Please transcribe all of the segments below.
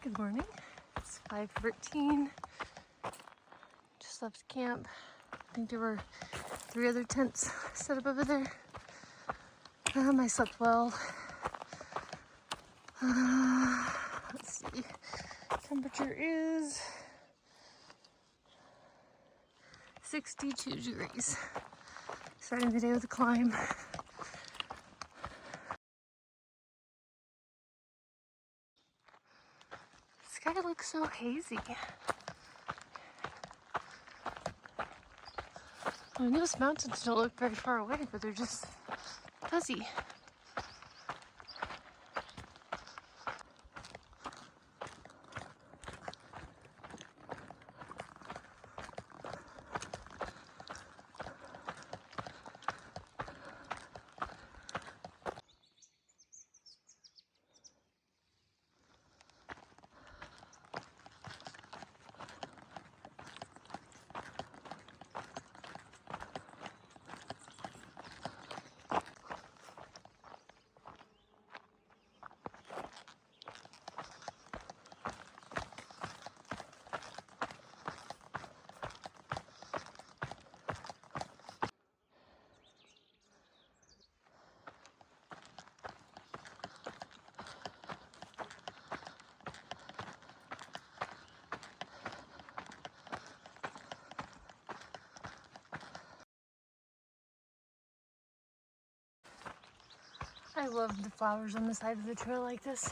Good morning. It's 5:13. Just left camp. I think there were 3 other tents set up over there. I slept well. Let's see. Temperature is 62 degrees. Starting the day with a climb. The sky looks so hazy. I mean, those mountains don't look very far away, but they're just fuzzy. I love the flowers on the side of the trail like this.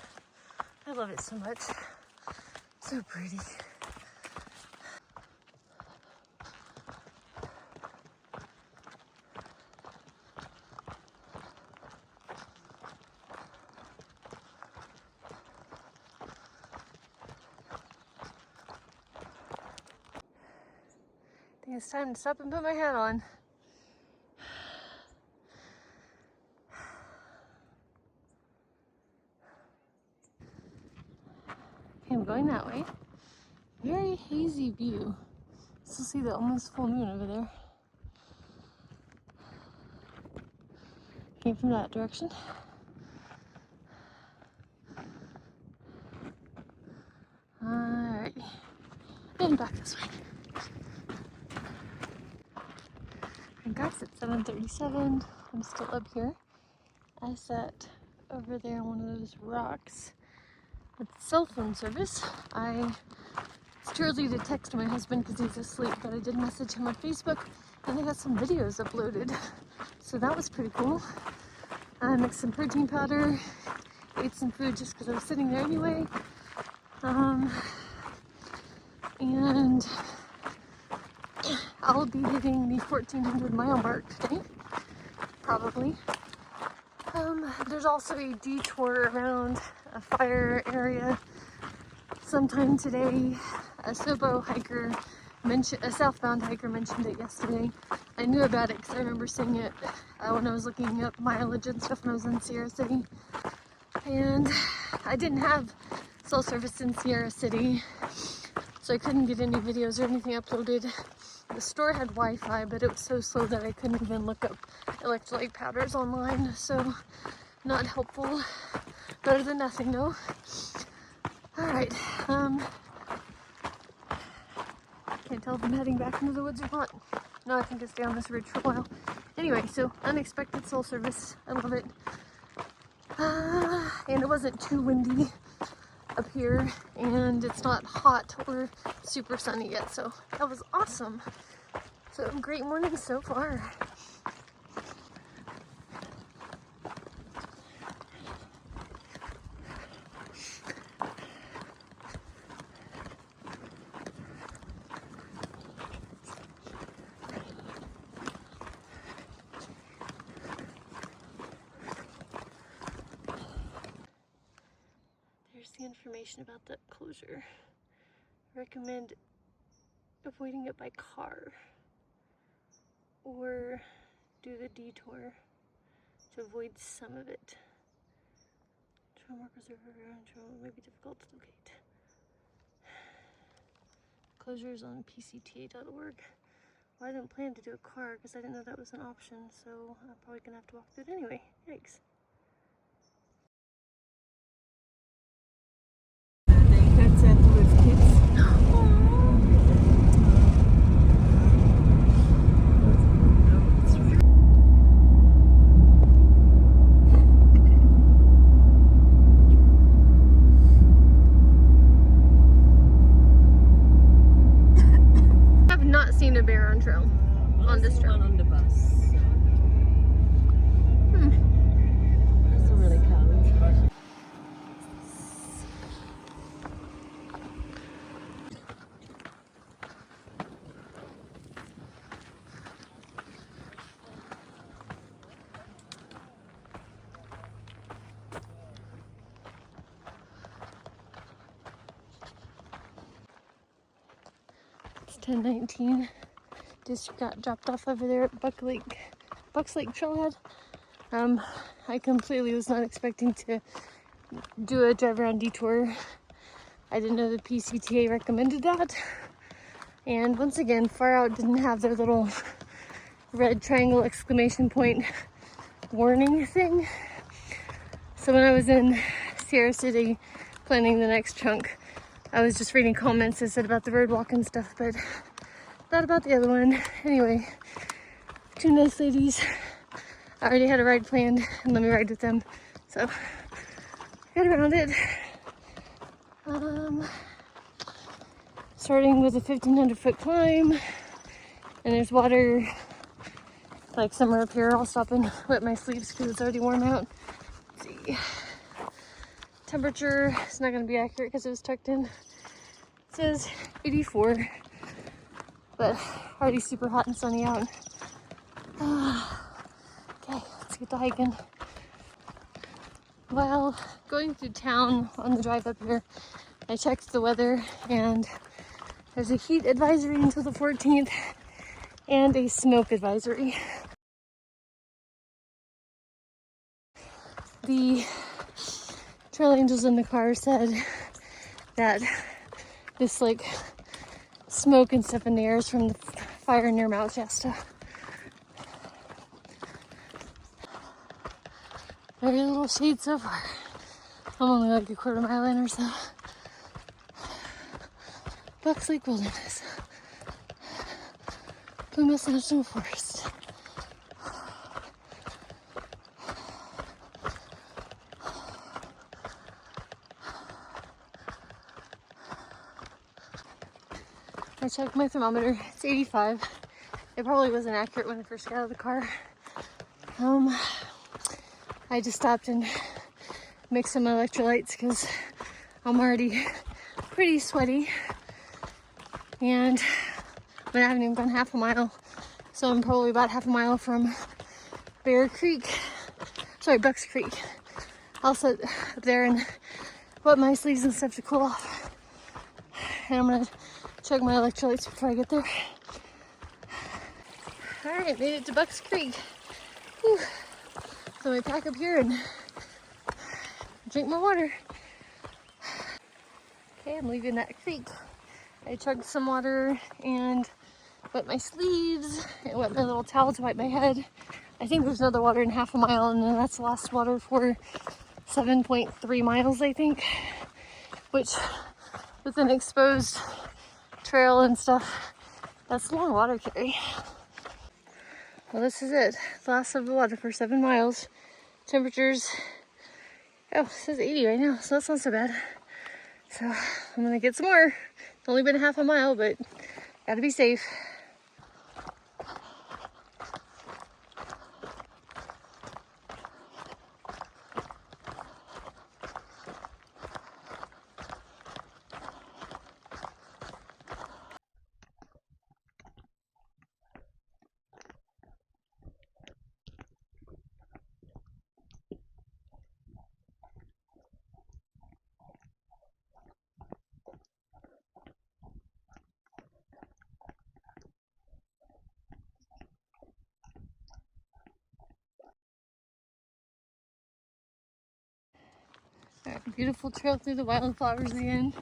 I love it so much. So pretty. I think it's time to stop and put my hat on. Okay, I'm going that way. Very hazy view. Still see the almost full moon over there. Came from that direction. Alright. And back this way. And guys, it's 7:37. I'm still up here. I sat over there on one of those rocks with cell phone service. It's too early to text my husband because he's asleep, but I did message him on Facebook and I got some videos uploaded. So that was pretty cool. I mixed some protein powder, ate some food just because I was sitting there anyway. And I'll be hitting the 1,400 mile mark today, probably. There's also a detour around a fire area sometime today. A southbound hiker mentioned it yesterday. I knew about it because I remember seeing it when I was looking up mileage and stuff when I was in Sierra City. And I didn't have cell service in Sierra City, so I couldn't get any videos or anything uploaded. The store had Wi-Fi, but it was so slow that I couldn't even look up electrolyte powders online, so not helpful. Better than nothing, though. Alright, can't tell if I'm heading back into the woods or not. No, I think I'll stay on this ridge for a while. Anyway, so unexpected cell service. I love it. And it wasn't too windy up here, and it's not hot or super sunny yet, so that was awesome. So great morning so far. There's the information about that closure. Recommend avoiding it by car or do the detour to avoid some of it. Trail markers may be difficult to locate. Closures on pcta.org. Well, I didn't plan to do a car because I didn't know that was an option, so I'm probably gonna have to walk through it anyway. Yikes. 10:19. Just got dropped off over there at Bucks Lake Trailhead. I completely was not expecting to do a drive around detour. I didn't know the PCTA recommended that. And once again, Far Out didn't have their little red triangle exclamation point warning thing. So when I was in Sierra City planning the next chunk, I was just reading comments that said about the road walk and stuff, but not about the other one. Anyway, two nice ladies. I already had a ride planned and let me ride with them. So got around it. Starting with a 1,500-foot climb, and there's water like somewhere up here. I'll stop and wet my sleeves because it's already warm out. Let's see. Temperature is not going to be accurate because it was tucked in. It says 84, but already super hot and sunny out. Okay, let's get to hiking. While going through town on the drive up here, I checked the weather, and there's a heat advisory until the 14th and a smoke advisory. The trail angels in the car said that this like smoke and stuff in the air is from the fire near Mount Shasta. Very little shade so far. I'm only like a quarter mile in or so. Bucks Lake Wilderness. Plymouth National Forest. I checked my thermometer. It's 85. It probably wasn't accurate when I first got out of the car. I just stopped and mixed some electrolytes because I'm already pretty sweaty. And I haven't even gone half a mile. So I'm probably about half a mile from Bucks Creek. I'll sit up there and wet my sleeves and stuff to cool off. And I'm gonna check my electrolytes before I get there. All right, made it to Bucks Creek. Whew. So I pack up here and drink more water. Okay, I'm leaving that creek. I chugged some water and wet my sleeves and wet my little towel to wipe my head. I think there's another water in half a mile, and then that's the last water for 7.3 miles, I think, which with an exposed trail and stuff, that's a long water carry. Well, this is it. The last of the water for 7 miles. Temperatures, it says 80 right now, so that's not so bad. So I'm gonna get some more. It's only been half a mile, but gotta be safe. Alright, beautiful trail through the wildflowers again.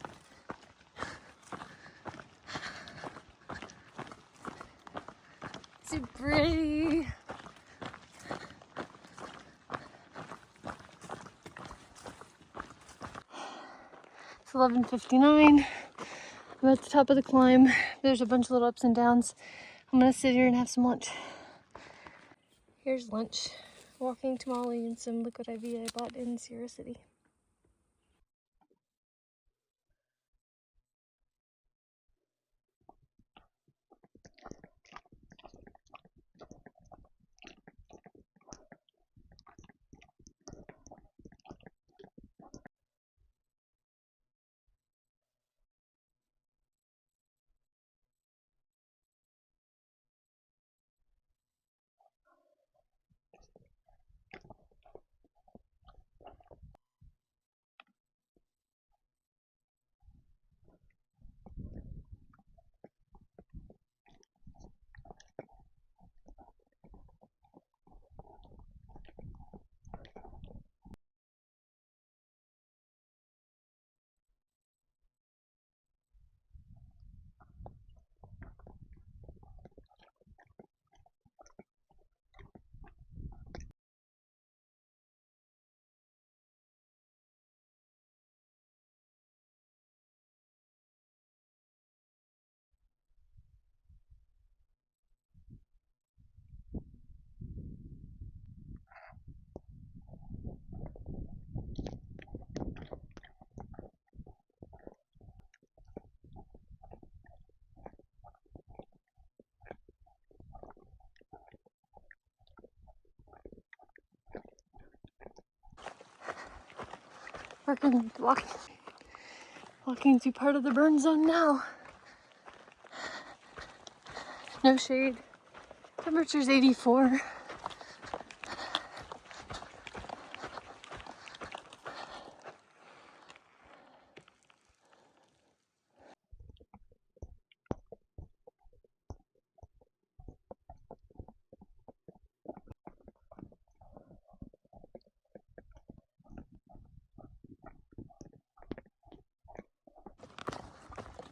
Too pretty. It's 11:59. I'm at the top of the climb. There's a bunch of little ups and downs. I'm gonna sit here and have some lunch. Here's lunch. Walking tamale and some liquid IV I bought in Sierra City. Walking through part of the burn zone now. No shade. Temperature's 84.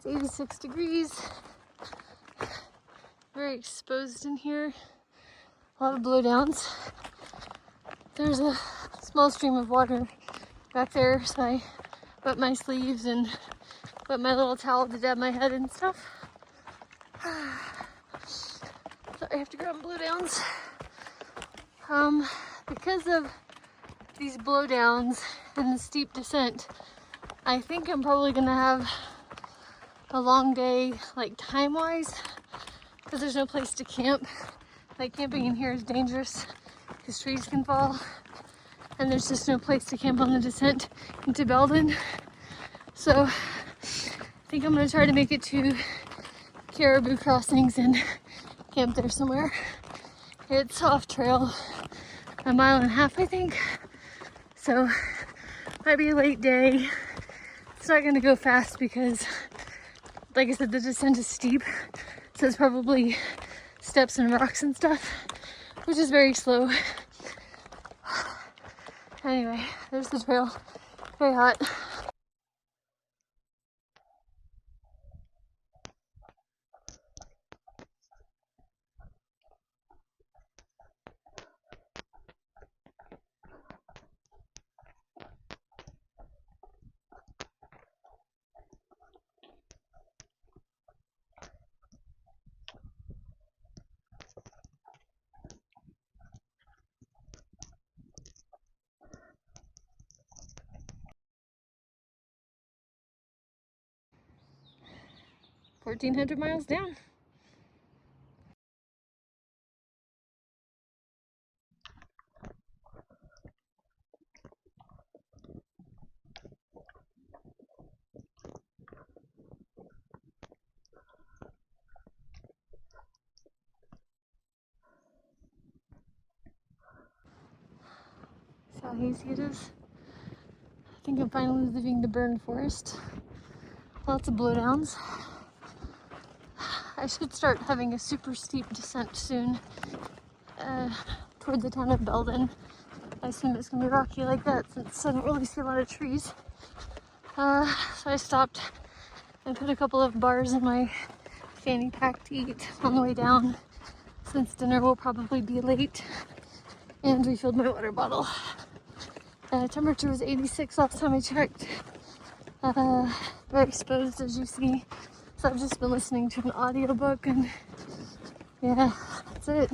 It's 86 degrees. Very exposed in here. A lot of blowdowns. There's a small stream of water back there, so I wet my sleeves and wet my little towel to dab my head and stuff. So I have to grab blowdowns. Because of these blowdowns and the steep descent, I think I'm probably gonna have a long day, like time-wise, because there's no place to camp. Like, camping in here is dangerous because trees can fall, and there's just no place to camp on the descent into Belden. So I think I'm gonna try to make it to Caribou Crossings and camp there somewhere. It's off trail, a mile and a half, I think. So might be a late day. It's not gonna go fast because, like I said, the descent is steep. So it's probably steps and rocks and stuff, which is very slow. Anyway, there's the trail. Very hot. $1,400 miles down. See how hazy it is? I think I'm finally leaving the burned forest. Lots of blowdowns. I should start having a super steep descent soon toward the town of Belden. I assume it's gonna be rocky like that since I don't really see a lot of trees. So I stopped and put a couple of bars in my fanny pack to eat on the way down, since dinner will probably be late, and refilled my water bottle. Temperature was 86 last time I checked. Very exposed, as you see. So I've just been listening to an audiobook, and yeah, that's it.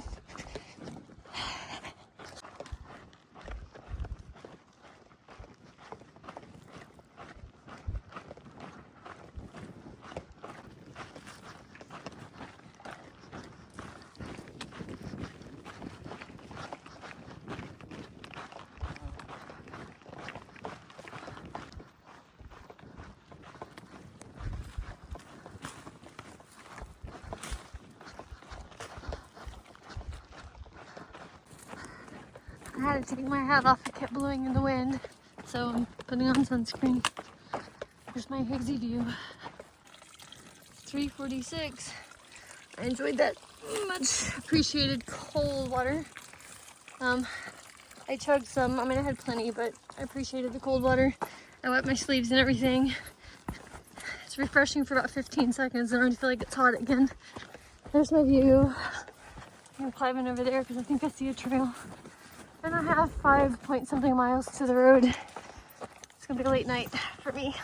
I had to take my hat off, it kept blowing in the wind, so I'm putting on sunscreen. Here's my hazy view. 3:46. I enjoyed that much appreciated cold water. I chugged some, I mean I had plenty, but I appreciated the cold water. I wet my sleeves and everything. It's refreshing for about 15 seconds and I already feel like it's hot again. There's my view. I'm climbing over there because I think I see a trail. And I have 5-point-something miles to the road. It's gonna be a late night for me.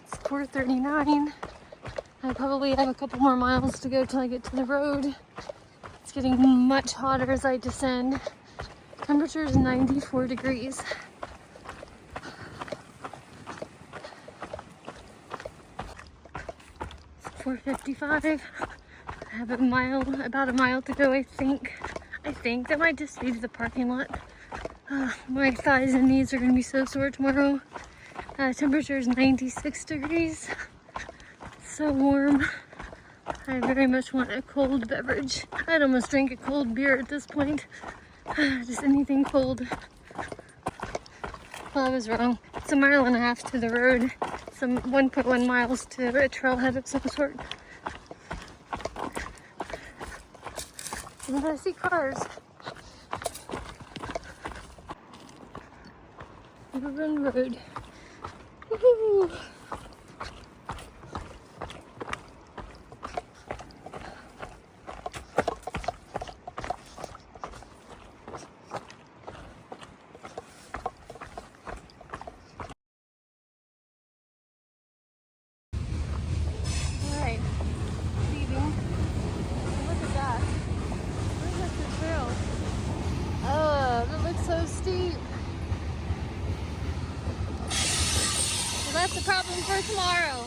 It's 4:39. I probably have a couple more miles to go till I get to the road. It's getting much hotter as I descend. Temperature is 94 degrees. It's 4:55. I have about a mile to go, I think. That might just be the parking lot. My thighs and knees are gonna be so sore tomorrow. Temperature is 96 degrees. So warm. I very much want a cold beverage. I'd almost drink a cold beer at this point. Just anything cold. Well, I was wrong. It's 1.5 miles to the road. Some 1.1 miles to a trailhead of some sort. And I see cars. Run road. Woohoo! Alright, leaving. Look at that. Where's the trail? Oh, that looks so steep. Well, that's a problem for tomorrow.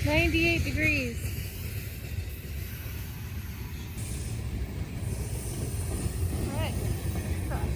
$98 degrees. All right, cross.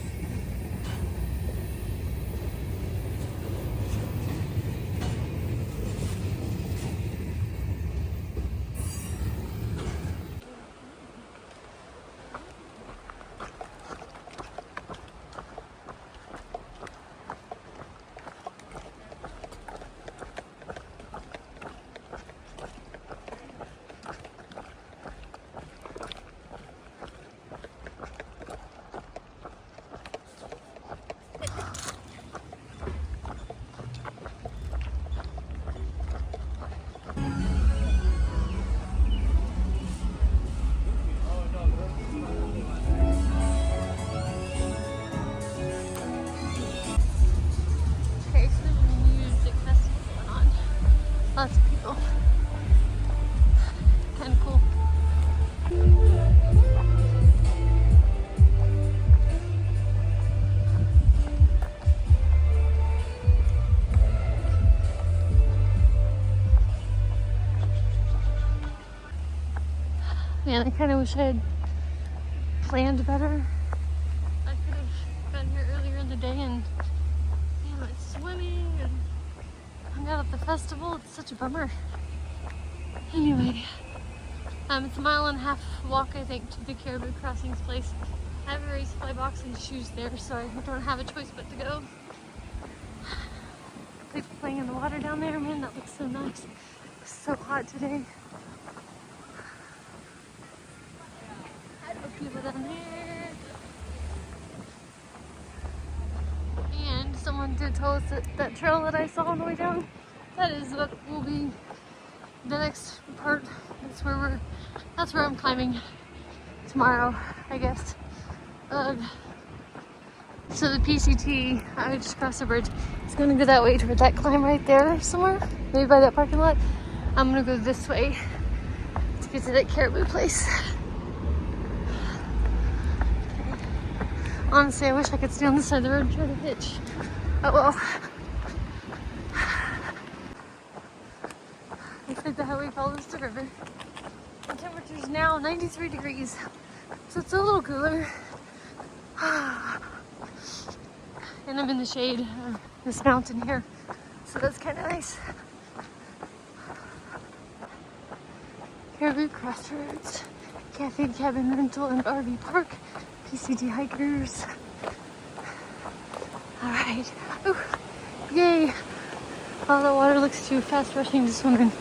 Okay, so there's a music festival going on. Lots of people. Kind of cool. Man, I kind of wish I had planned better. I could have been here earlier in the day and went swimming and hung out at the festival. It's such a bummer. Anyway, it's a 1.5 mile walk, I think, to the Caribou Crossings place. I have a resupply box and shoes there, so I don't have a choice but to go. People playing in the water down there, man, that looks so nice. It's so hot today. People down there. And someone did tell us that trail that I saw on the way down, that is what will be the next part. That's where I'm climbing tomorrow, I guess. So the PCT, I just crossed the bridge. It's gonna go that way toward that climb right there somewhere, maybe by that parking lot. I'm gonna go this way to get to that Caribou place. Honestly, I wish I could stay on this side of the road and try to hitch. Oh well. Looks like the highway follows the river. The temperature is now 93 degrees, so it's a little cooler. And I'm in the shade of this mountain here, so that's kind of nice. Caribou Crossroads, Cafe, Cabin Rental, and RV Park. PCT hikers. All right. Ooh, yay. Oh, the water looks too fast rushing to swim in.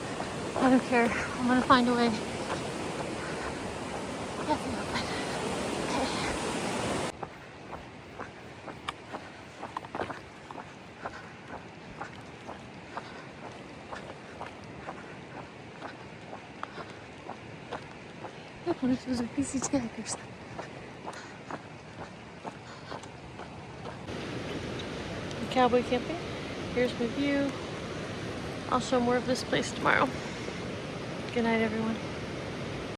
I don't care. I'm gonna find a way. Cafe open. Okay. Look, one of those are PC tigers. Cowboy camping. Here's my view. I'll show more of this place tomorrow. Good night, everyone.